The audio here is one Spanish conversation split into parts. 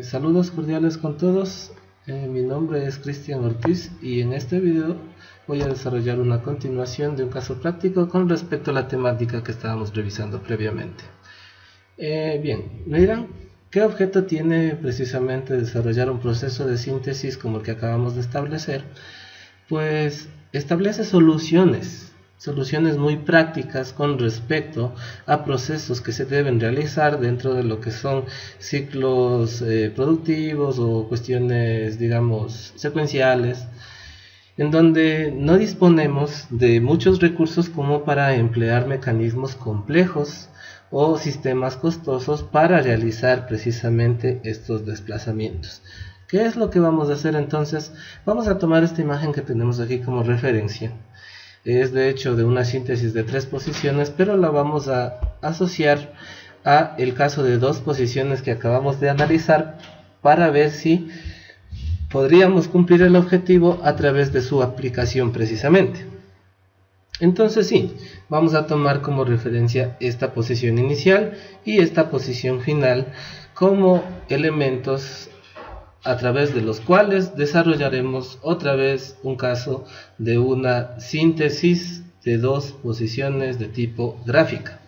Saludos cordiales con todos. Mi nombre es Cristian Ortiz y en este video voy a desarrollar una continuación de un caso práctico con respecto a la temática que estábamos revisando previamente. Bien, me dirán, ¿qué objeto tiene precisamente desarrollar un proceso de síntesis como el que acabamos de establecer? Pues establece soluciones muy prácticas con respecto a procesos que se deben realizar dentro de lo que son ciclos productivos o cuestiones, digamos, secuenciales, en donde no disponemos de muchos recursos como para emplear mecanismos complejos o sistemas costosos para realizar precisamente estos desplazamientos. ¿Qué es lo que vamos a hacer entonces? Vamos a tomar esta imagen que tenemos aquí como referencia. Es de hecho de una síntesis de 3 posiciones, pero la vamos a asociar a el caso de 2 posiciones que acabamos de analizar para ver si podríamos cumplir el objetivo a través de su aplicación precisamente. Entonces sí, vamos a tomar como referencia esta posición inicial y esta posición final como elementos a través de los cuales desarrollaremos otra vez un caso de una síntesis de 2 posiciones de tipo gráfica.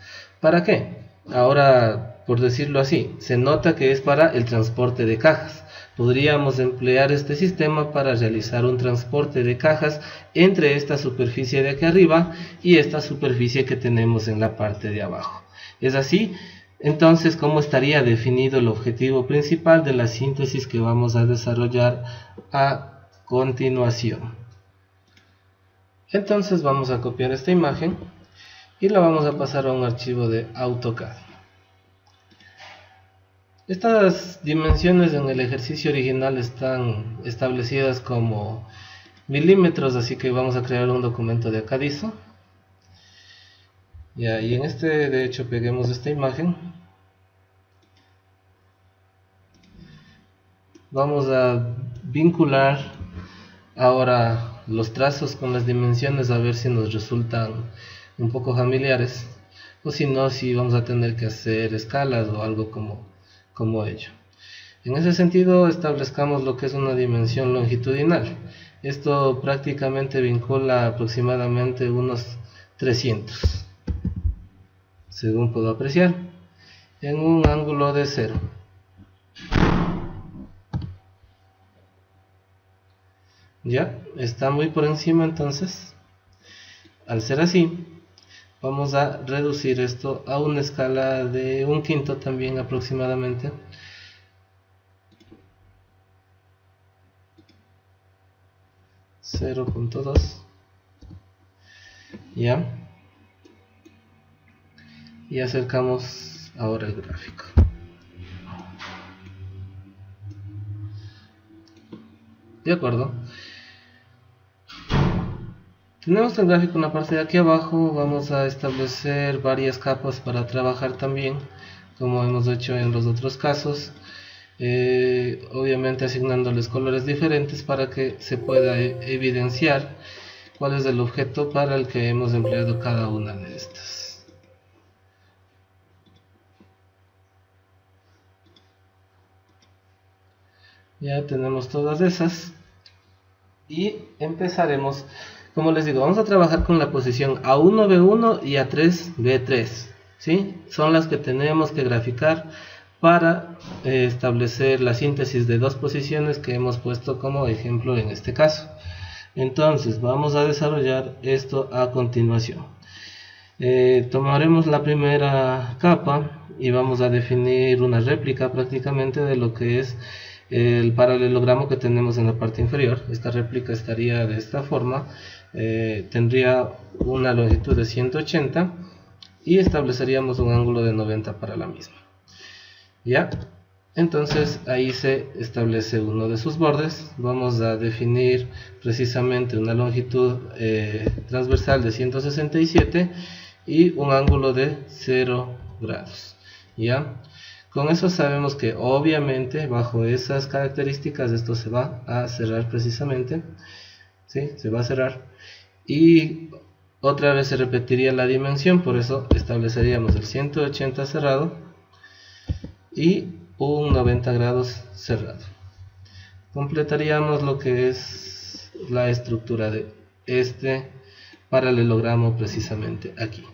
¿Para qué? Ahora, por decirlo así, se nota que es para el transporte de cajas. Podríamos emplear este sistema para realizar un transporte de cajas entre esta superficie de aquí arriba y esta superficie que tenemos en la parte de abajo. ¿Es así? Entonces, ¿cómo estaría definido el objetivo principal de la síntesis que vamos a desarrollar a continuación? Entonces vamos a copiar esta imagen y la vamos a pasar a un archivo de AutoCAD. Estas dimensiones en el ejercicio original están establecidas como milímetros, así que vamos a crear un documento de acadizo. Y en este, de hecho, peguemos esta imagen. Vamos a vincular ahora los trazos con las dimensiones a ver si nos resultan un poco familiares, o si no, si vamos a tener que hacer escalas o algo como ello. En ese sentido, establezcamos lo que es una dimensión longitudinal. Esto prácticamente vincula aproximadamente unos 300, según puedo apreciar, en un ángulo de 0. Ya, está muy por encima, entonces, al ser así, vamos a reducir esto a una escala de 1/5 también aproximadamente. .2. Ya. Y acercamos ahora el gráfico. De acuerdo. Tenemos el gráfico en la parte de aquí abajo. Vamos a establecer varias capas para trabajar también, como hemos hecho en los otros casos, obviamente asignándoles colores diferentes para que se pueda evidenciar cuál es el objeto para el que hemos empleado cada una de estas. Ya tenemos todas esas y empezaremos. Como les digo, vamos a trabajar con la posición A1B1 y A3B3, ¿sí? Son las que tenemos que graficar para establecer la síntesis de 2 posiciones que hemos puesto como ejemplo en este caso. Entonces vamos a desarrollar esto a continuación. Tomaremos la primera capa y vamos a definir una réplica prácticamente de lo que es el paralelogramo que tenemos en la parte inferior. Esta réplica estaría de esta forma, tendría una longitud de 180 y estableceríamos un ángulo de 90 para la misma. Ya, entonces ahí se establece uno de sus bordes. Vamos a definir precisamente una longitud transversal de 167 y un ángulo de 0 grados. Ya, con eso sabemos que obviamente bajo esas características esto se va a cerrar precisamente, ¿sí? Se va a cerrar y otra vez se repetiría la dimensión, por eso estableceríamos el 180 cerrado y un 90 grados cerrado. Completaríamos lo que es la estructura de este paralelogramo precisamente aquí.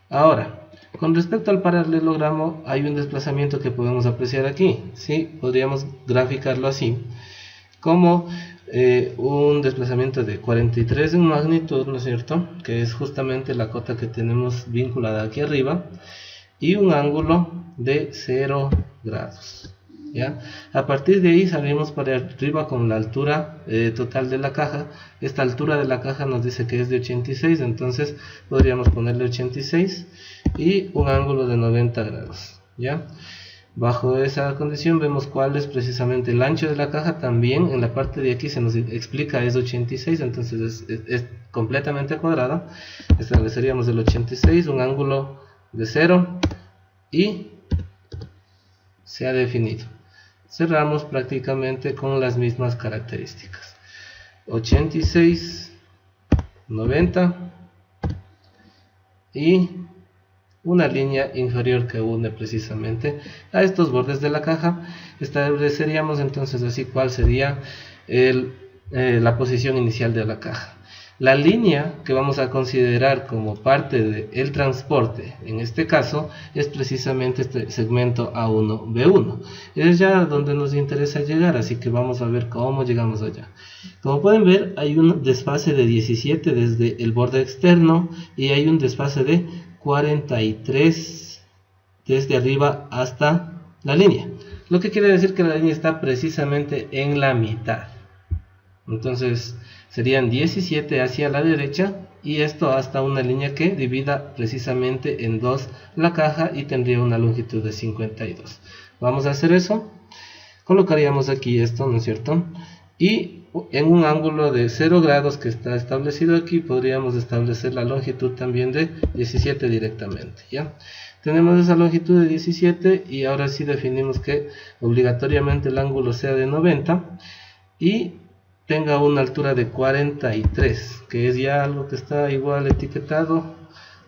Ahora, con respecto al paralelogramo hay un desplazamiento que podemos apreciar aquí, ¿sí? Podríamos graficarlo así, como un desplazamiento de 43 en magnitud, ¿no es cierto? Que es justamente la cota que tenemos vinculada aquí arriba, y un ángulo de 0 grados. ¿Ya? A partir de ahí salimos para arriba con la altura total de la caja. Esta altura de la caja nos dice que es de 86, entonces podríamos ponerle 86 y un ángulo de 90 grados. ¿Ya? Bajo esa condición vemos cuál es precisamente el ancho de la caja. También en la parte de aquí se nos explica es 86, entonces es completamente cuadrada. Estableceríamos el 86, un ángulo de 0 y se ha definido. Cerramos prácticamente con las mismas características: 86, 90 y una línea inferior que une precisamente a estos bordes de la caja. Estableceríamos entonces así cuál sería la posición inicial de la caja. La línea que vamos a considerar como parte del transporte, en este caso, es precisamente este segmento A1-B1. Es ya donde nos interesa llegar, así que vamos a ver cómo llegamos allá. Como pueden ver, hay un desfase de 17 desde el borde externo y hay un desfase de 43 desde arriba hasta la línea. Lo que quiere decir que la línea está precisamente en la mitad. Entonces serían 17 hacia la derecha y esto hasta una línea que divida precisamente en dos la caja y tendría una longitud de 52. Vamos a hacer eso. Colocaríamos aquí esto, ¿no es cierto? Y en un ángulo de 0 grados que está establecido aquí, podríamos establecer la longitud también de 17 directamente, ¿ya? Tenemos esa longitud de 17 y ahora sí definimos que obligatoriamente el ángulo sea de 90 y tenga una altura de 43, que es ya algo que está igual etiquetado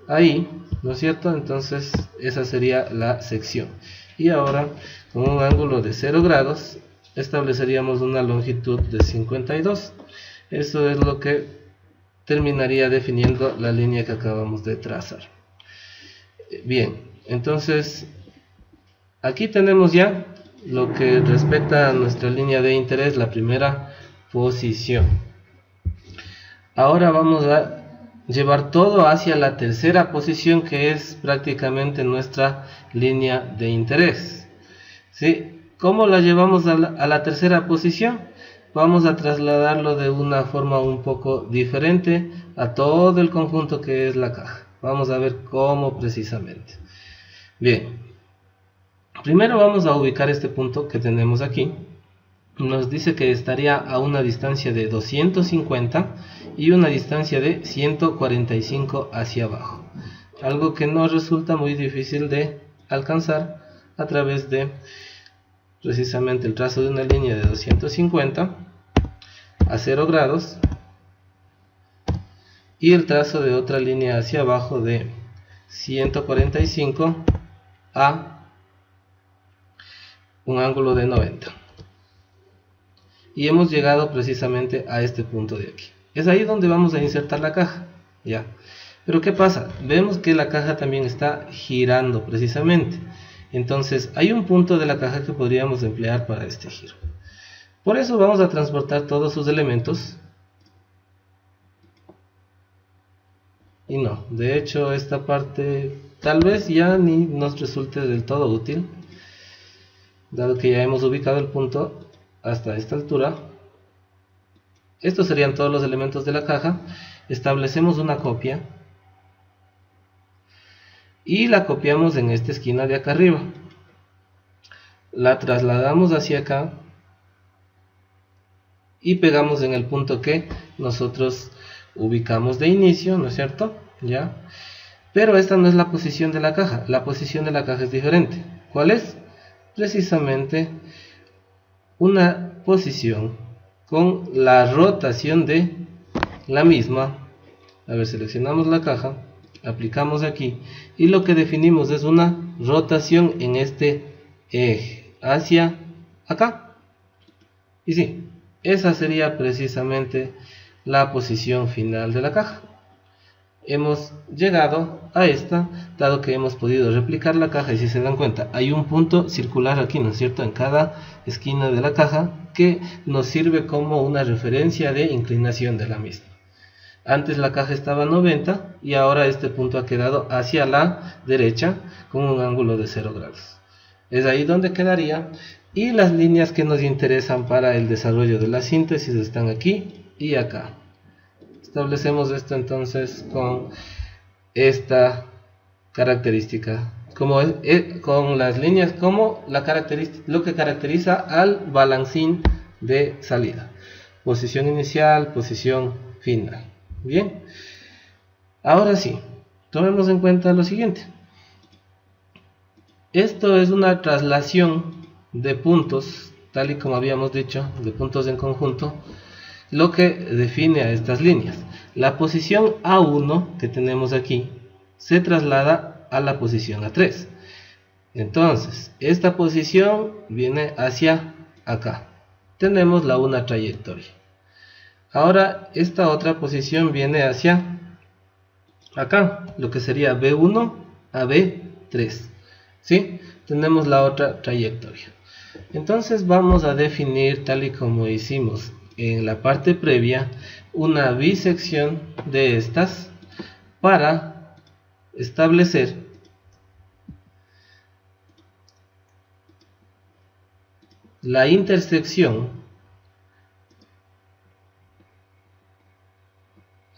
ahí, ¿no es cierto? Entonces esa sería la sección. Y ahora con un ángulo de 0 grados estableceríamos una longitud de 52. Eso es lo que terminaría definiendo la línea que acabamos de trazar. Bien, entonces aquí tenemos ya lo que respecta a nuestra línea de interés, la primera posición. Ahora vamos a llevar todo hacia la tercera posición, que es prácticamente nuestra línea de interés. ¿Sí? ¿Cómo la llevamos a la tercera posición? Vamos a trasladarlo de una forma un poco diferente a todo el conjunto que es la caja. Vamos a ver cómo precisamente. Bien, primero vamos a ubicar este punto que tenemos aquí. Nos dice que estaría a una distancia de 250 y una distancia de 145 hacia abajo. Algo que nos resulta muy difícil de alcanzar a través de precisamente el trazo de una línea de 250 a 0 grados y el trazo de otra línea hacia abajo de 145 a un ángulo de 90. Y hemos llegado precisamente a este punto de aquí. Es ahí donde vamos a insertar la caja, ¿ya? Pero ¿qué pasa? Vemos que la caja también está girando precisamente. Entonces hay un punto de la caja que podríamos emplear para este giro. Por eso vamos a transportar todos sus elementos. Y no, de hecho esta parte tal vez ya ni nos resulte del todo útil, dado que ya hemos ubicado el punto hasta esta altura. Estos serían todos los elementos de la caja. Establecemos una copia y la copiamos en esta esquina de acá arriba, la trasladamos hacia acá y pegamos en el punto que nosotros ubicamos de inicio, ¿no es cierto? ¿Ya? Pero esta no es la posición de la caja. La posición de la caja es diferente. ¿Cuál es? Precisamente una posición con la rotación de la misma. A ver, seleccionamos la caja, aplicamos aquí y lo que definimos es una rotación en este eje. hacia acá. Y sí, esa sería precisamente la posición final de la caja. Hemos llegado a esta, dado que hemos podido replicar la caja, y si se dan cuenta hay un punto circular aquí, ¿no es cierto?, en cada esquina de la caja, que nos sirve como una referencia de inclinación de la misma. Antes la caja estaba a 90 y ahora este punto ha quedado hacia la derecha con un ángulo de 0 grados. Es ahí donde quedaría, y las líneas que nos interesan para el desarrollo de la síntesis están aquí y acá. Establecemos esto entonces con esta característica, con las líneas como lo que caracteriza al balancín de salida: posición inicial, posición final. Bien, ahora sí, tomemos en cuenta lo siguiente. Esto es una traslación de puntos, tal y como habíamos dicho, de puntos en conjunto, lo que define a estas líneas. La posición A1 que tenemos aquí se traslada a la posición A3. Entonces, esta posición viene hacia acá. Tenemos una trayectoria. Ahora, esta otra posición viene hacia acá, lo que sería B1 a B3. ¿Sí? Tenemos la otra trayectoria. Entonces vamos a definir, tal y como hicimos en la parte previa, una bisección de estas para establecer la intersección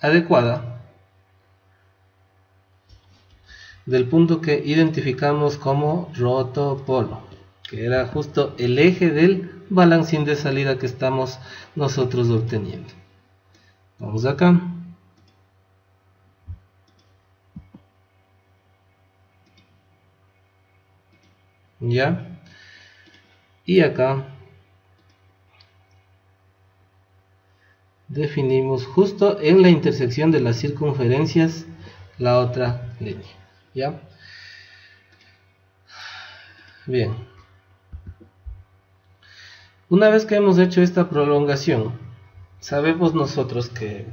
adecuada del punto que identificamos como rotopolo, que era justo el eje del balancín de salida que estamos nosotros obteniendo. Vamos acá. Ya. Y acá definimos justo en la intersección de las circunferencias la otra línea. ¿Ya? Bien. Una vez que hemos hecho esta prolongación, sabemos nosotros que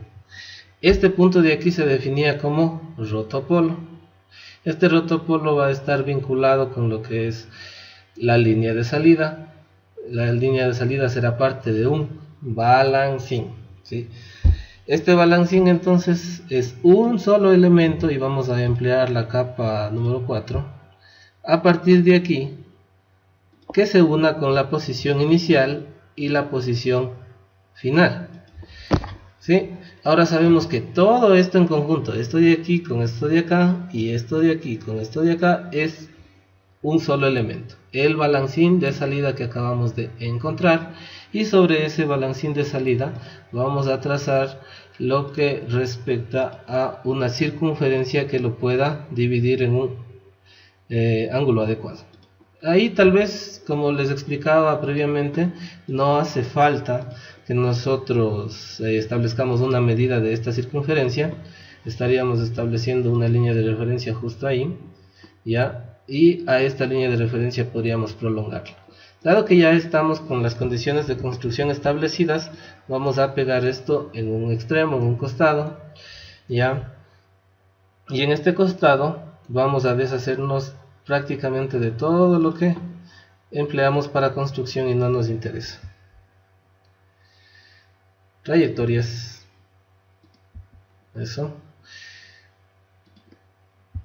este punto de aquí se definía como rotopolo. Este rotopolo va a estar vinculado con lo que es la línea de salida. La línea de salida será parte de un balancín, ¿sí? Este balancín entonces es un solo elemento y vamos a emplear la capa número 4 a partir de aquí, que se una con la posición inicial y la posición final. ¿Sí? Ahora sabemos que todo esto en conjunto, esto de aquí con esto de acá y esto de aquí con esto de acá, es un solo elemento, el balancín de salida que acabamos de encontrar, y sobre ese balancín de salida vamos a trazar lo que respecta a una circunferencia que lo pueda dividir en un ángulo adecuado. Ahí tal vez, como les explicaba previamente, no hace falta que nosotros establezcamos una medida de esta circunferencia. Estaríamos estableciendo una línea de referencia justo ahí, ¿ya? Y a esta línea de referencia podríamos prolongarla. Dado que ya estamos con las condiciones de construcción establecidas, vamos a pegar esto en un extremo, en un costado, ¿ya? Y en este costado vamos a deshacernos prácticamente de todo lo que empleamos para construcción y no nos interesa. Trayectorias. Eso.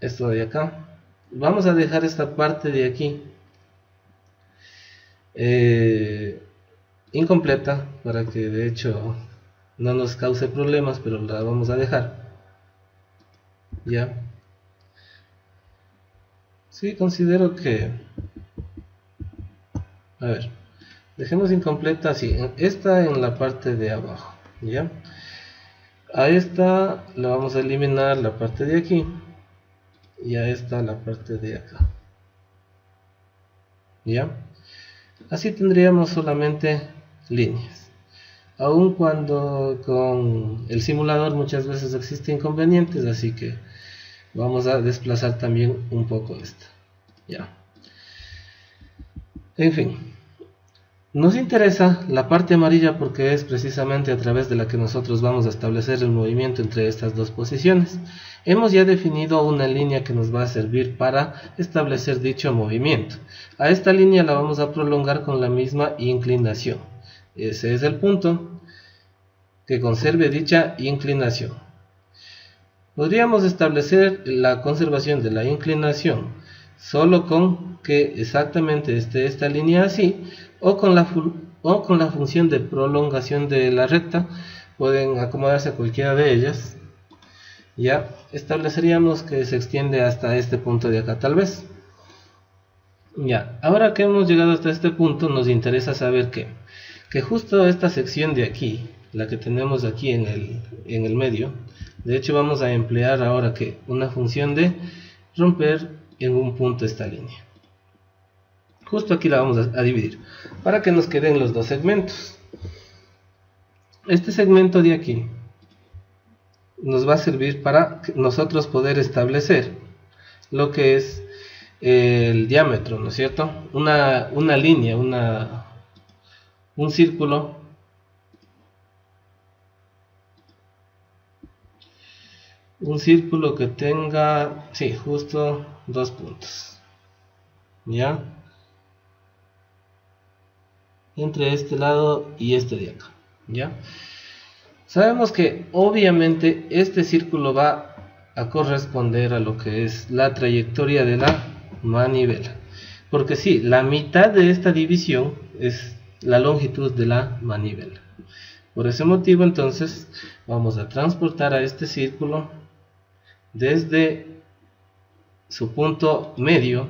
Esto de acá. Vamos a dejar esta parte de aquí incompleta para que de hecho no nos cause problemas, pero la vamos a dejar. Ya. Sí, considero que, a ver, dejemos incompleta así, esta en la parte de abajo, ¿ya? A esta la vamos a eliminar la parte de aquí y a esta la parte de acá, ¿ya? Así tendríamos solamente líneas, aun cuando con el simulador muchas veces existen inconvenientes, así que vamos a desplazar también un poco esta, ya. En fin, nos interesa la parte amarilla porque es precisamente a través de la que nosotros vamos a establecer el movimiento entre estas dos posiciones. Hemos ya definido una línea que nos va a servir para establecer dicho movimiento. A esta línea la vamos a prolongar con la misma inclinación. Ese es el punto, que conserve dicha inclinación. Podríamos establecer la conservación de la inclinación solo con que exactamente esté esta línea así, o con la función de prolongación de la recta. Pueden acomodarse a cualquiera de ellas. Ya estableceríamos que se extiende hasta este punto de acá tal vez. Ya, ahora que hemos llegado hasta este punto, nos interesa saber que justo esta sección de aquí, la que tenemos aquí en el medio, de hecho vamos a emplear ahora que una función de romper en un punto esta línea. Justo aquí la vamos a dividir para que nos queden los dos segmentos. Este segmento de aquí nos va a servir para nosotros poder establecer lo que es el diámetro, ¿no es cierto? Una línea, un círculo que tenga, sí, justo 2 puntos, ¿ya? Entre este lado y este de acá, ¿ya? Sabemos que obviamente este círculo va a corresponder a lo que es la trayectoria de la manivela, porque sí, la mitad de esta división es la longitud de la manivela. Por ese motivo, entonces, vamos a transportar a este círculo desde su punto medio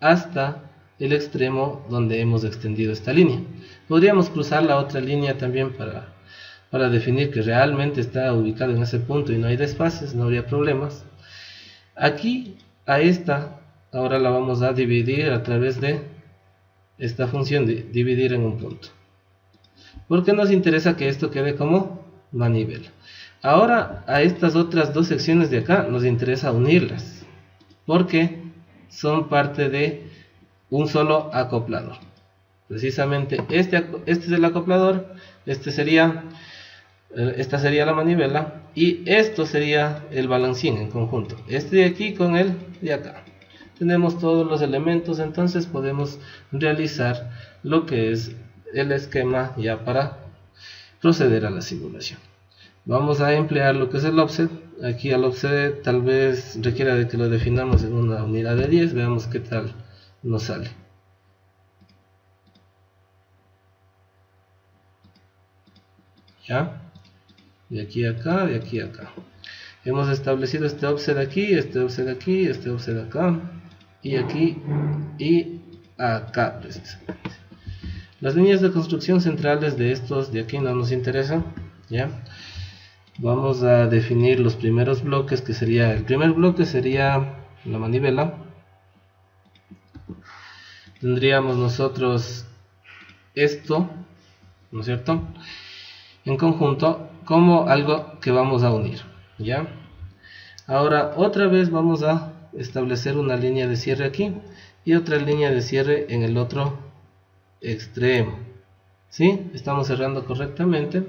hasta el extremo donde hemos extendido esta línea. Podríamos cruzar la otra línea también para definir que realmente está ubicado en ese punto y no hay desfases, no habría problemas. Aquí a esta ahora la vamos a dividir a través de esta función de dividir en un punto, porque nos interesa que esto quede como manivela. Ahora a estas otras dos secciones de acá nos interesa unirlas, porque son parte de un solo acoplador. Precisamente este es el acoplador, esta sería la manivela y esto sería el balancín en conjunto, este de aquí con el de acá. Tenemos todos los elementos, entonces podemos realizar lo que es el esquema ya para proceder a la simulación. Vamos a emplear lo que es el offset. Aquí al offset tal vez requiera de que lo definamos en una unidad de 10, veamos qué tal nos sale. ¿Ya? De aquí a acá, de aquí a acá. Hemos establecido este offset aquí, este offset aquí, este offset acá, y aquí y acá precisamente. Las líneas de construcción centrales de estos de aquí no nos interesan, ¿ya? Vamos a definir los primeros bloques, que sería, el primer bloque sería la manivela. Tendríamos nosotros esto, ¿no es cierto?, en conjunto como algo que vamos a unir, ¿ya? Ahora otra vez vamos a establecer una línea de cierre aquí y otra línea de cierre en el otro extremo, ¿sí? Estamos cerrando correctamente.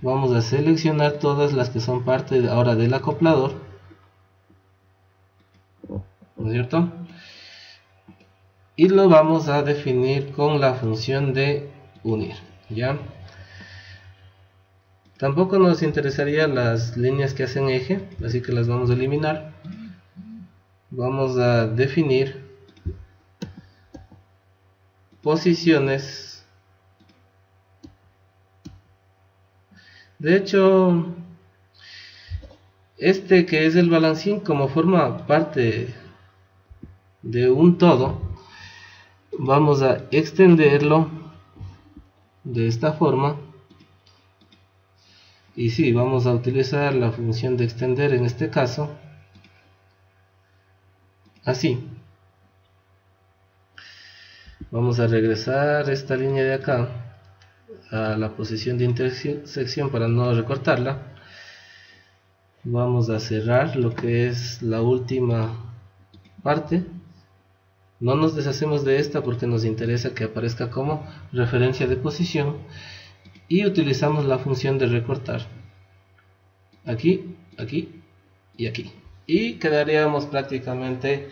Vamos a seleccionar todas las que son parte ahora del acoplador, ¿no es cierto? Y lo vamos a definir con la función de unir, ¿ya? Tampoco nos interesaría las líneas que hacen eje, así que las vamos a eliminar. Vamos a definir posiciones. De hecho, este que es el balancín, como forma parte de un todo, vamos a extenderlo de esta forma. Y sí, vamos a utilizar la función de extender en este caso, así. Vamos a regresar esta línea de acá a la posición de intersección para no recortarla. Vamos a cerrar lo que es la última parte No nos deshacemos de esta porque nos interesa que aparezca como referencia de posición, y utilizamos la función de recortar aquí, aquí y aquí, y quedaríamos prácticamente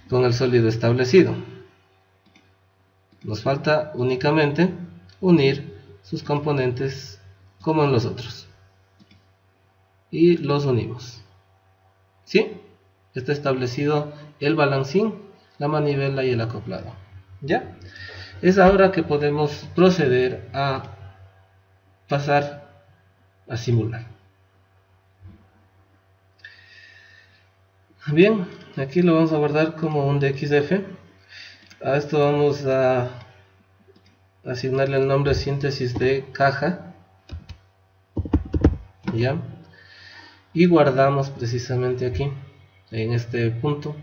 con el sólido establecido. Nos falta únicamente unir sus componentes como en los otros, y los unimos. ¿Sí? Está establecido el balancín, la manivela y el acoplado. ¿Ya? Es ahora que podemos proceder a pasar a simular. Bien, aquí lo vamos a guardar como un DXF. A esto vamos a asignarle el nombre síntesis de caja. ¿Ya? Y guardamos precisamente aquí, en este punto,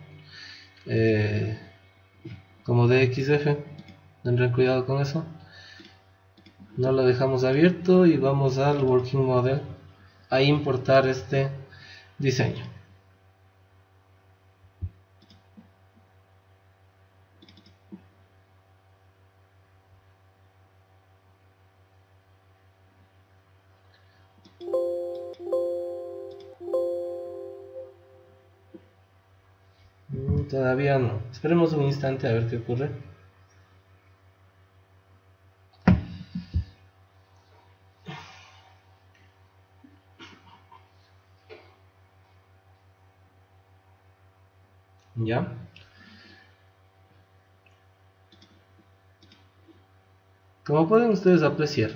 como DXF. Tendrán cuidado con eso, no lo dejamos abierto, y vamos al Working Model a importar este diseño. Todavía no, esperemos un instante a ver qué ocurre. Ya, como pueden ustedes apreciar,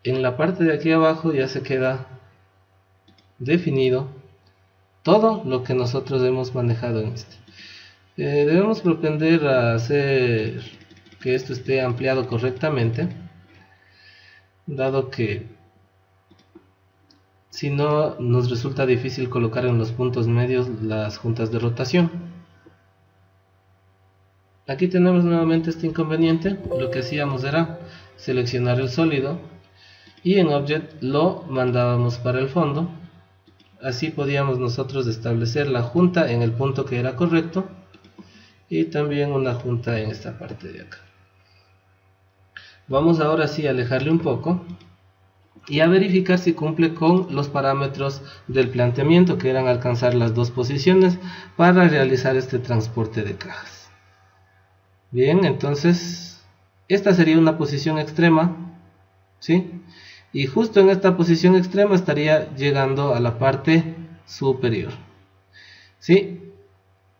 en la parte de aquí abajo ya se queda definido todo lo que nosotros hemos manejado en este. Debemos propender a hacer que esto esté ampliado correctamente, dado que si no nos resulta difícil colocar en los puntos medios las juntas de rotación. Aquí tenemos nuevamente este inconveniente. Lo que hacíamos era seleccionar el sólido y en Object lo mandábamos para el fondo. Así podíamos nosotros establecer la junta en el punto que era correcto, y también una junta en esta parte de acá. Vamos ahora sí a alejarle un poco y a verificar si cumple con los parámetros del planteamiento, que eran alcanzar las dos posiciones para realizar este transporte de cajas. Bien, entonces esta sería una posición extrema, ¿sí? Y justo en esta posición extrema estaría llegando a la parte superior, ¿sí?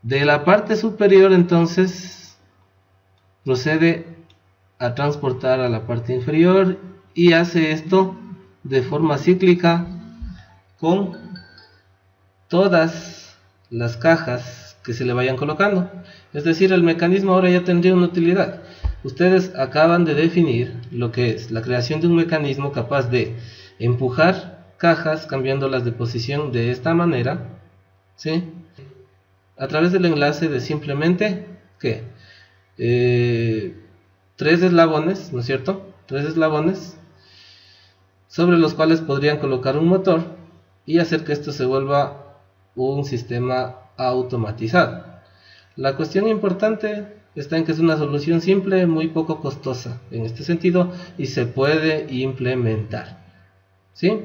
De la parte superior entonces procede a transportar a la parte inferior, y hace esto de forma cíclica con todas las cajas que se le vayan colocando. Es decir, el mecanismo ahora ya tendría una utilidad. Ustedes acaban de definir lo que es la creación de un mecanismo capaz de empujar cajas cambiándolas de posición de esta manera, ¿sí? A través del enlace de simplemente ¿qué? 3 eslabones, ¿no es cierto? 3 eslabones sobre los cuales podrían colocar un motor y hacer que esto se vuelva un sistema automatizado. La cuestión importante está en que es una solución simple, muy poco costosa en este sentido, y se puede implementar, ¿sí?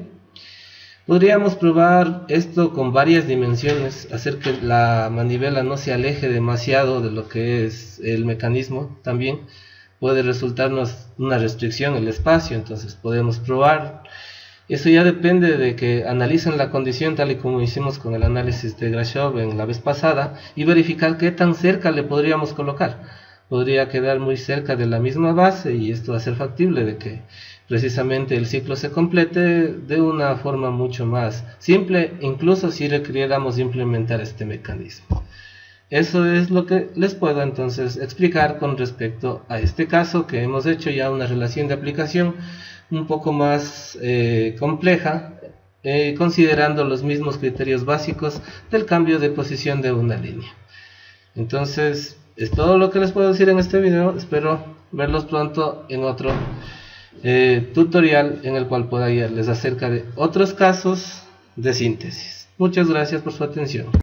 Podríamos probar esto con varias dimensiones, hacer que la manivela no se aleje demasiado de lo que es el mecanismo. También puede resultarnos una restricción el espacio, entonces podemos probar. Eso ya depende de que analicen la condición, tal y como hicimos con el análisis de Grashov en la vez pasada, y verificar qué tan cerca le podríamos colocar. Podría quedar muy cerca de la misma base, y esto va a ser factible de que precisamente el ciclo se complete de una forma mucho más simple, incluso si requiriéramos implementar este mecanismo. Eso es lo que les puedo entonces explicar con respecto a este caso, que hemos hecho ya una relación de aplicación un poco más compleja, considerando los mismos criterios básicos del cambio de posición de una línea. Entonces es todo lo que les puedo decir en este video. Espero verlos pronto en otro tutorial en el cual pueda guiarles acerca de otros casos de síntesis. Muchas gracias por su atención.